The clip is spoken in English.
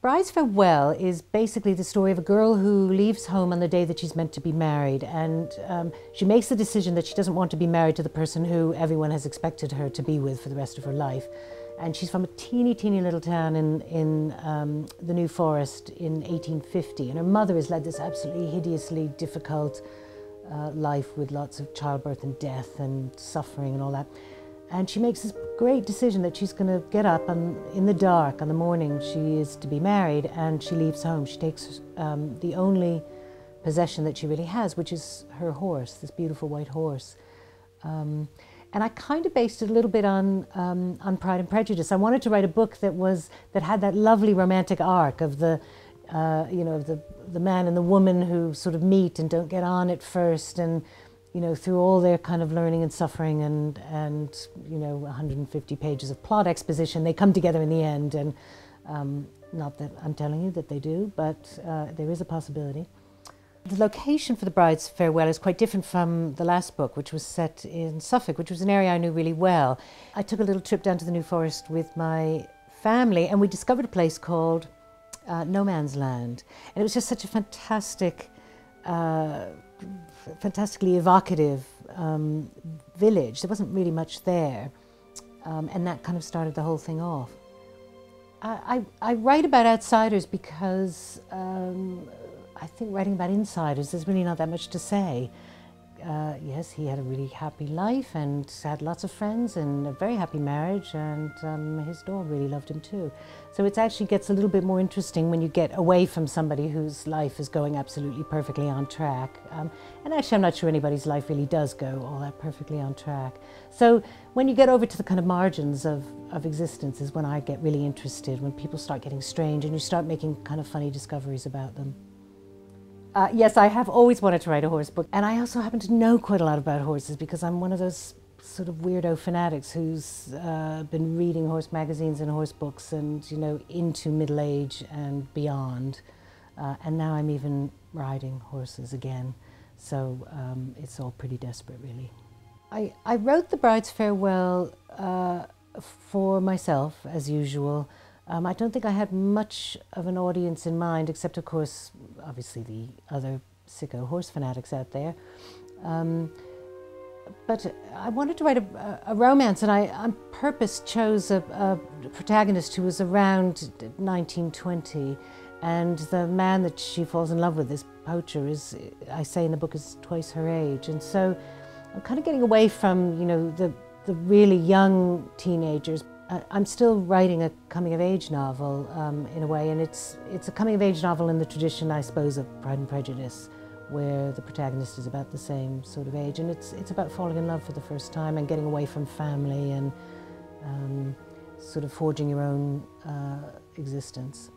Bride's Farewell is basically the story of a girl who leaves home on the day that she's meant to be married, and she makes the decision that she doesn't want to be married to the person who everyone has expected her to be with for the rest of her life. And she's from a teeny little town in the New Forest in 1850, and her mother has led this absolutely hideously difficult life with lots of childbirth and death and suffering and all that. And she makes this great decision that she's going to get up in the dark on the morning she is to be married, and she leaves home. She takes the only possession that she really has, which is her horse, this beautiful white horse. And I kind of based it a little bit on Pride and Prejudice. I wanted to write a book that had that lovely romantic arc of the man and the woman who sort of meet and don't get on at first, and through all their kind of learning and suffering and 150 pages of plot exposition, they come together in the end. And not that I'm telling you that they do, but there is a possibility. The location for The Bride's Farewell is quite different from the last book, which was set in Suffolk, which was an area I knew really well. I took a little trip down to the New Forest with my family, and we discovered a place called No Man's Land. And it was just such a fantastically evocative village. There wasn't really much there, and that kind of started the whole thing off. I write about outsiders because I think writing about insiders, there's really not that much to say. Yes, he had a really happy life and had lots of friends and a very happy marriage, and his dog really loved him too. So it actually gets a little bit more interesting when you get away from somebody whose life is going absolutely perfectly on track. And actually, I'm not sure anybody's life really does go all that perfectly on track. So when you get over to the kind of margins of existence is when I get really interested, when people start getting strange and you start making kind of funny discoveries about them. Yes, I have always wanted to write a horse book, and I also happen to know quite a lot about horses because I'm one of those sort of weirdo fanatics who's been reading horse magazines and horse books and, into middle age and beyond. And now I'm even riding horses again, so it's all pretty desperate, really. I wrote The Bride's Farewell for myself, as usual. I don't think I had much of an audience in mind, except, of course, obviously the other sicko horse fanatics out there. But I wanted to write a romance, and I on purpose chose a protagonist who was around 1920, and the man that she falls in love with, this poacher, is, I say in the book, is twice her age. And so I'm kind of getting away from, the really young teenagers. I'm still writing a coming-of-age novel in a way, and it's a coming-of-age novel in the tradition, I suppose, of Pride and Prejudice, where the protagonist is about the same sort of age, and it's about falling in love for the first time and getting away from family and sort of forging your own existence.